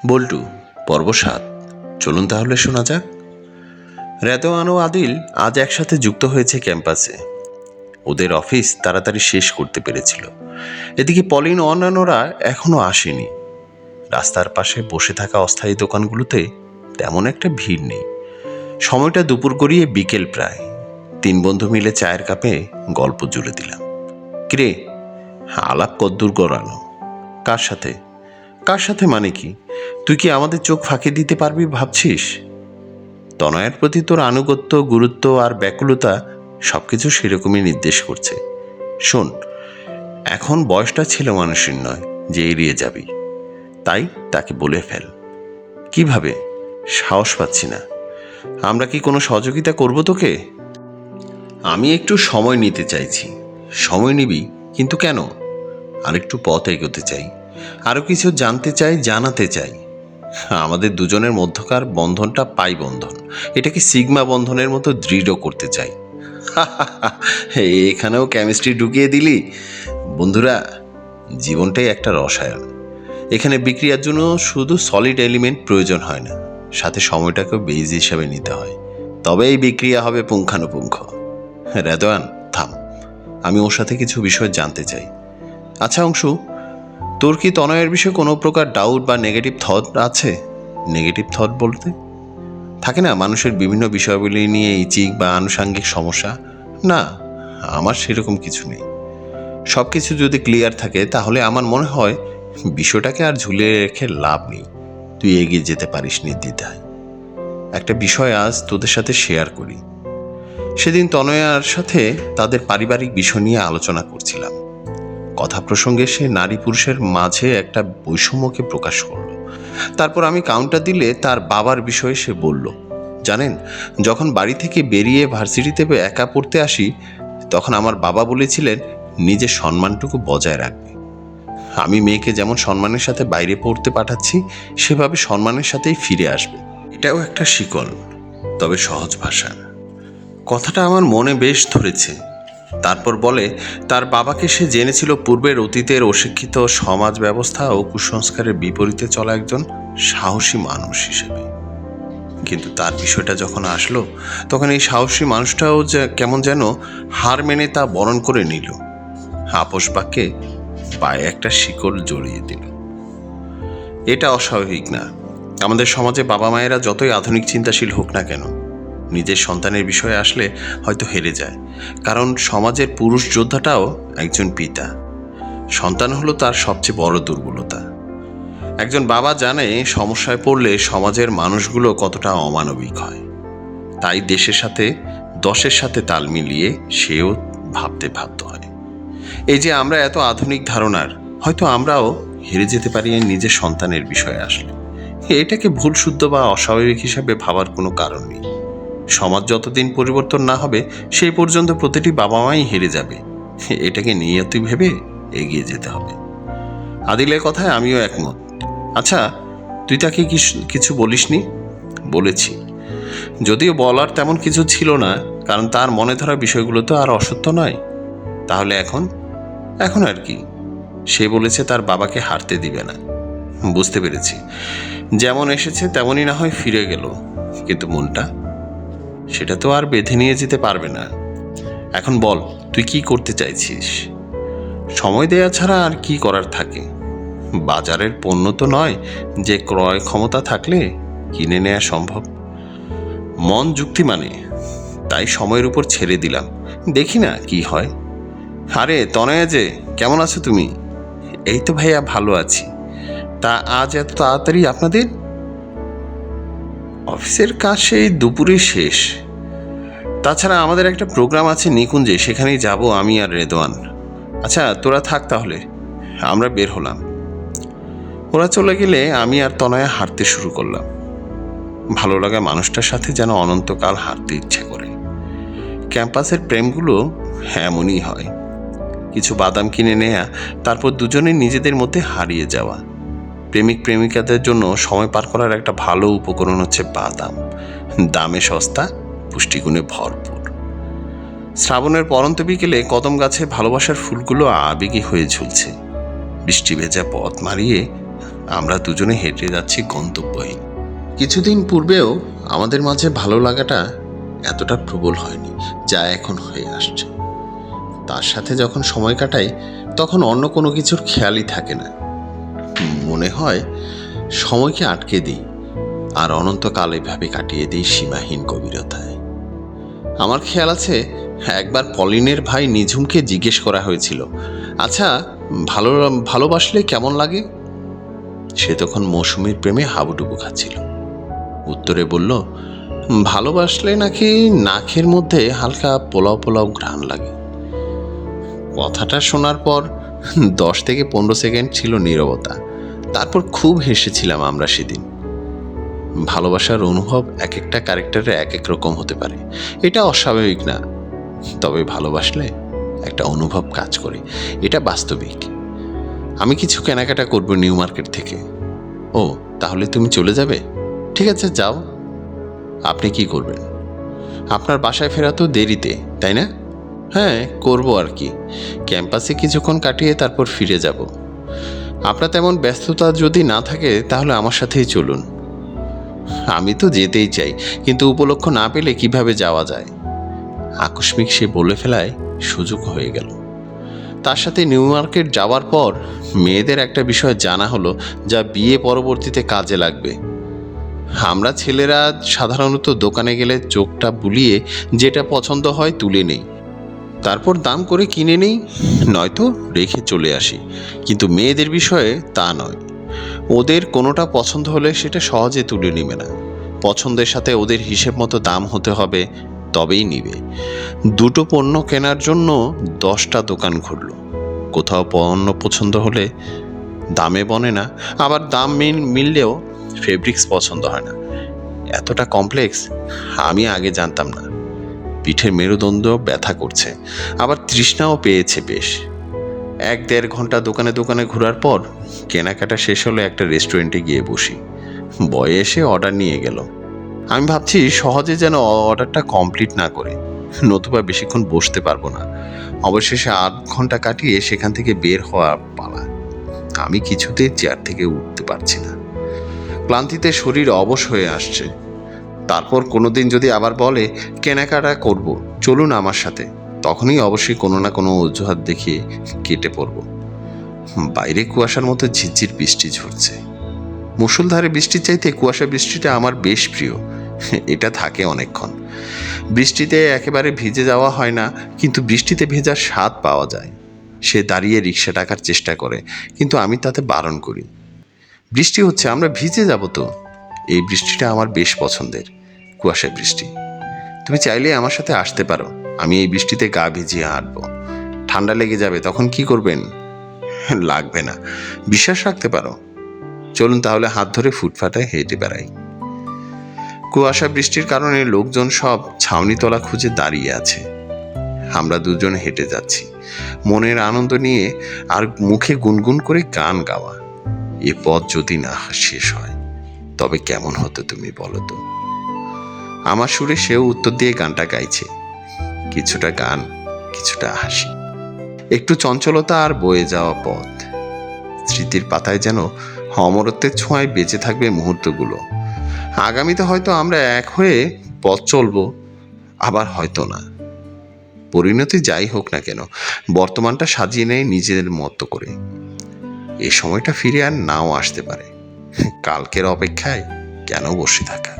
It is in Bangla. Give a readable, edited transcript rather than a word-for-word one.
বল্টু পর্ব ৭। চলুন তাহলে শোনা যাক। রেদওয়ান ও আদিল আজ একসাথে যুক্ত হয়েছে ক্যাম্পাসে। ওদের অফিস তাড়াতাড়ি শেষ করতে পেরেছিল। এদিকে পলিন ও অন্যান্যরা এখনো আসেনি। রাস্তার পাশে বসে থাকা অস্থায়ী দোকানগুলোতে তেমন একটা ভিড় নেই। সময়টা দুপুর গড়িয়ে বিকেল প্রায়। ৩ বন্ধু মিলে চায়ের কাপে গল্প জুড়ে দিলাম। কিরে, আলাপ কদ্দূর গড়ালো? কার সাথে? কার সাথে মানে কি? তুই কি আমাদের চোখ ফাঁকি দিতে পারবি ভাবছিস? তনয়ের প্রতি তোর আনুগত্য, গুরুত্ব আর ব্যাকুলতা সবকিছু সেরকমই নির্দেশ করছে। শোন, এখন বয়সটা ছেলে মানুষের নয় যে এড়িয়ে যাবি। তাই তাকে বলে ফেল। কিভাবে? সাহস পাচ্ছি না। আমরা কি কোনো সহযোগিতা করব তোকে? আমি একটু সময় নিতে চাইছি। সময় নিবি? কিন্তু কেন? আরেকটু পথ এগোতে চাই, আরও কিছু জানতে চাই, জানাতে চাই। আমাদের দুজনের মধ্যকার বন্ধনটা পাই বন্ধন, এটাকে সিগমা বন্ধনের মতো দৃঢ় করতে চাই। এখানেও কেমিস্ট্রি ঢুকিয়ে দিলি। বন্ধুরা, জীবনটাই একটা রসায়ন। এখানে বিক্রিয়ার জন্য শুধু সলিড এলিমেন্ট প্রয়োজন হয় না, সাথে সময়টাকেও বেজ হিসাবে নিতে হয়। তবে এই বিক্রিয়া হবে পুঙ্খানুপুঙ্খ। রেদওয়ান, থাম, আমি ওর সাথে কিছু বিষয় জানতে চাই। আচ্ছা অংশু, তোর কি তনয়ের বিষয়ে কোনো প্রকার ডাউট বা নেগেটিভ থট আছে? নেগেটিভ থট বলতে থাকে না মানুষের বিভিন্ন বিষয়গুলি নিয়ে ইচিক বা আনুষাঙ্গিক সমস্যা? না, আমার সেরকম কিছু নেই। সব কিছু যদি ক্লিয়ার থাকে তাহলে আমার মনে হয় বিষয়টাকে আর ঝুলিয়ে রেখে লাভ নেই। তুই এগিয়ে যেতে পারিস নির্দ্বিধায়। একটা বিষয় আজ তোদের সাথে শেয়ার করি। সেদিন তনয়ার সাথে তাদের পারিবারিক বিষয় নিয়ে আলোচনা করছিলাম। কথা প্রসঙ্গে সে নারী পুরুষের মাঝে একটা বৈষম্যকে প্রকাশ করলো। তারপর আমি কাউন্টার দিলে তার বাবার বিষয়ে সে বলল, জানেন, যখন বাড়ি থেকে বেরিয়ে ভার্সিটিতে একা পড়তে আসি তখন আমার বাবা বলেছিলেন নিজের সম্মানটুকু বজায় রাখবে। আমি মেয়েকে যেমন সম্মানের সাথে বাইরে পড়তে পাঠাচ্ছি সেভাবে সম্মানের সাথেই ফিরে আসবে। এটাও একটা শিকল, তবে সহজ ভাষার। কথাটা আমার মনে বেশ ধরেছে। তারপর বলে তার বাবাকে সে জেনেছিল পূর্বের অতীতের অশিক্ষিত সমাজ ব্যবস্থা ও কুসংস্কারের বিপরীতে চলা একজন সাহসী মানুষ হিসেবে। কিন্তু তার বিষয়টা যখন আসলো তখন এই সাহসী মানুষটাও কেমন যেন হার মেনে তা বরণ করে নিল। আপোষ বাক্যে পায়ে একটা শিকল জড়িয়ে দিল। এটা অস্বাভাবিক না। আমাদের সমাজে বাবা মায়েরা যতই আধুনিক চিন্তাশীল হোক না কেন, নিজের সন্তানের বিষয়ে আসলে হয়তো হেরে যায়। কারণ সমাজের পুরুষ যোদ্ধাটাও একজন পিতা। সন্তান হলো তার সবচেয়ে বড় দুর্বলতা। একজন বাবা জানে সমস্যায় পড়লে সমাজের মানুষগুলো কতটা অমানবিক হয়। তাই দেশের সাথে দশের সাথে তাল মিলিয়ে সেও ভাবতে বাধ্য হয়। এই যে আমরা এত আধুনিক ধারণার, হয়তো আমরাও হেরে যেতে পারি নিজের সন্তানের বিষয়ে আসলে। এটাকে ভুল শুদ্ধ বা অস্বাভাবিক হিসাবে ভাবার কোনো কারণ নেই। সমাজ যতদিন পরিবর্তন না হবে সেই পর্যন্ত প্রতিটি বাবা মাই হেরে যাবে। এটাকে নিয়তি ভেবে এগিয়ে যেতে হবে। আদিলের কথায় আমিও একমত। আচ্ছা, তুই তাকে কিছু বলিসনি? বলেছি, যদিও বলার তেমন কিছু ছিল না, কারণ তার মনে ধরা বিষয়গুলো তো আর অসত্য নয়। তাহলে এখন এখন আর কি? সে বলেছে তার বাবাকে হারতে দিবে না। বুঝতে পেরেছি, যেমন এসেছে তেমনই না হয় ফিরে গেল, কিন্তু মনটা, সেটা তো আর বেঁধে নিয়ে যেতে পারবে না। এখন বল, তুই কি করতে চাইছিস? সময় দেয়া ছাড়া আর কি করার থাকে? বাজারের পণ্য তো নয় যে ক্রয় ক্ষমতা থাকলে কিনে নেওয়া সম্ভব। মন যুক্তি মানে, তাই সময়ের উপর ছেড়ে দিলাম, দেখি না কি হয়। আরে তনয়া যে, কেমন আছো তুমি? এই তো ভাইয়া, ভালো আছি। তা আজ এত তাড়াতাড়ি আপনাদের? অফিসের কাজ সেই দুপুরে শেষ। তাছাড়া আমাদের একটা প্রোগ্রাম আছে নিকুঞ্জে, সেখানেই যাব আমি আর রেদওয়ান। আচ্ছা তোরা থাক তাহলে, আমরা বের হলাম। ওরা চলে গেলে আমি আর তনয়া হাঁটতে শুরু করলাম। ভালো লাগা মানুষটার সাথে যেন অনন্তকাল হাঁটতে ইচ্ছে করে। ক্যাম্পাসের প্রেমগুলো এমনই হয়। কিছু বাদাম কিনে নেয়া, তারপর দুজনে নিজেদের মধ্যে হারিয়ে যাওয়া। প্রেমিক প্রেমিকাদের জন্য সময় পার করার একটা ভালো উপকরণ হচ্ছে বাদাম। দামে সস্তা, পুষ্টিগুণে ভরপুর। শ্রাবণের পরন্ত বিকেলে কদম গাছে ভালোবাসার ফুলগুলো আবেগী হয়ে ঝুলছে। বৃষ্টি ভেজা পথ মারিয়ে আমরা দুজনে হেঁটে যাচ্ছি গন্তব্যহীন। কিছুদিন পূর্বেও আমাদের মাঝে ভালো লাগাটা এতটা প্রবল হয়নি যা এখন হয়ে আসছে। তার সাথে যখন সময় কাটাই তখন অন্য কোনো কিছুর খেয়ালই থাকে না। মনে হয় সময়কে আটকে দিই আর অনন্তকাল এভাবে কাটিয়ে দিই সীমাহীন গভীরতায়। আমার খেয়াল আছে একবার পলিনের ভাই নিঝুমকে জিজ্ঞেস করা হয়েছিল, আচ্ছা, ভালোবাসলে কেমন লাগে? সে তখন মৌসুমীর প্রেমে হাবুডুবু খাচ্ছিল। উত্তরে বলল, ভালোবাসলে নাকি নাকের মধ্যে হালকা পোলাও পোলাও ঘ্রাণ লাগে। কথাটা শোনার পর 10 থেকে 15 সেকেন্ড ছিল নীরবতা। তারপর খুব হেসেছিলাম আমরা সেদিন। ভালোবাসার অনুভব এক একটা ক্যারেক্টারে এক এক রকম হতে পারে, এটা অস্বাভাবিক না। তবে ভালোবাসলে একটা অনুভব কাজ করে, এটা বাস্তবিক। আমি কিছু কেনাকাটা করব নিউ মার্কেট থেকে। ও, তাহলে তুমি চলে যাবে? ঠিক আছে, যাও। আপনি কি করবেন? আপনার বাসায় ফেরা তো দেরিতে, তাই না? হ্যাঁ, করব আর কি। ক্যাম্পাসে কিছুক্ষণ কাটিয়ে তারপর ফিরে যাব। আপনার তেমন ব্যস্ততা যদি না থাকে তাহলে আমার সাথেই চলুন। আমি তো যেতেই চাই, কিন্তু উপলক্ষ না পেলে কিভাবে যাওয়া যায়? আকস্মিক সে বলে ফেলায় সুযোগ হয়ে গেল। তার সাথে নিউ মার্কেট যাওয়ার পর মেয়েদের একটা বিষয় জানা হলো যা বিয়ে পরবর্তীতে কাজে লাগবে। আমরা ছেলেরা সাধারণত দোকানে গেলে চোখটা বুলিয়ে যেটা পছন্দ হয় তুলে নেই, তারপর দাম করে কিনে নেই, নয়তো রেখে চলে আসি। কিন্তু মেয়েদের বিষয়ে তা নয়। ওদের কোনোটা পছন্দ হলে সেটা সহজে তুলে নেবে না। পছন্দের সাথে ওদের হিসেব মতো দাম হতে হবে, তবেই নিবে। দুটো পণ্য কেনার জন্য 10টা দোকান ঘুরল। কোথাও পণ্য পছন্দ হলে দামে বনে না, আবার দাম মিললেও ফেব্রিক্স পছন্দ হয় না। এতটা কমপ্লেক্স আমি আগে জানতাম না। পিঠের মেরুদণ্ড ব্যথা করছে, আবার তৃষ্ণাও পেয়েছে বেশ। 1-1.5 ঘন্টা দোকানে দোকানে ঘোরার পর কেনাকাটা শেষ হলে একটা রেস্টুরেন্টে গিয়ে বসি। বয় এসে অর্ডার নিয়ে গেল। আমি ভাবছি সহজে যেন অর্ডারটা কমপ্লিট না করে, নতুবা বেশিক্ষণ বসতে পারবো না। অবশেষে 8 ঘন্টা কাটিয়ে সেখান থেকে বের হওয়া পালা। আমি কিছুতে চেয়ার থেকে উঠতে পারছি না। ক্লান্তিতে শরীর অবশ হয়ে আসছে। তারপর কোনোদিন যদি আবার বলে কেনাকাটা করব, চলুন আমার সাথে, তখনই অবশ্যই কোনো না কোনো অজুহাত দেখিয়ে কেটে পড়ব। বাইরে কুয়াশার মতো ঝিরঝির বৃষ্টি ঝরছে। মুষলধারে বৃষ্টির চাইতে কুয়াশা বৃষ্টিটা আমার বেশ প্রিয়। এটা থাকে অনেকক্ষণ। বৃষ্টিতে একেবারে ভিজে যাওয়া হয় না, কিন্তু বৃষ্টিতে ভেজার স্বাদ পাওয়া যায়। সে দাঁড়িয়ে রিক্সা ডাকার চেষ্টা করে, কিন্তু আমি তাতে বারণ করি। বৃষ্টি হচ্ছে, আমরা ভিজে যাব তো। এই বৃষ্টিটা আমার বেশ পছন্দের, কুয়াশা বৃষ্টি। তুমি চাইলে আমার সাথে আসতে পারো, আমি এই বৃষ্টিতে গা ভিজিয়ে হাঁটবো। ঠান্ডা লেগে যাবে, তখন কি করবেন? লাগবে না, বিশ্বাস রাখতে পারো। চলুন তাহলে হাত ধরে ফুটপাতে হেঁটে বেড়াই। কুয়াশা বৃষ্টির কারণে লোকজন সব ছাউনিতলা খুঁজে দাঁড়িয়ে আছে। আমরা দুজন হেঁটে যাচ্ছি, মনের আনন্দ নিয়ে, আর মুখে গুনগুন করে গান গাওয়া। এ পথ যদি না শেষ হয় তবে কেমন হতো তুমি বলো তো? আমার সুরে সেও উত্তর দিয়ে গানটা গাইছে। কিছুটা গান, কিছুটা হাসি, একটু চঞ্চলতা আর বয়ে যাওয়া পথ। স্মৃতির পাতায় যেন অমরত্বের ছোঁয়ায় বেঁচে থাকবে মুহূর্তগুলো। আগামীতে হয়তো আমরা এক হয়ে পথ চলবো, আবার হয়তো না। পরিণতি যাই হোক না কেন, বর্তমানটা সাজিয়ে নেয় নিজেদের মতো করে। এই সময়টা ফিরে আর নাও আসতে পারে। কালকের অপেক্ষায় কেন বসে থাকা?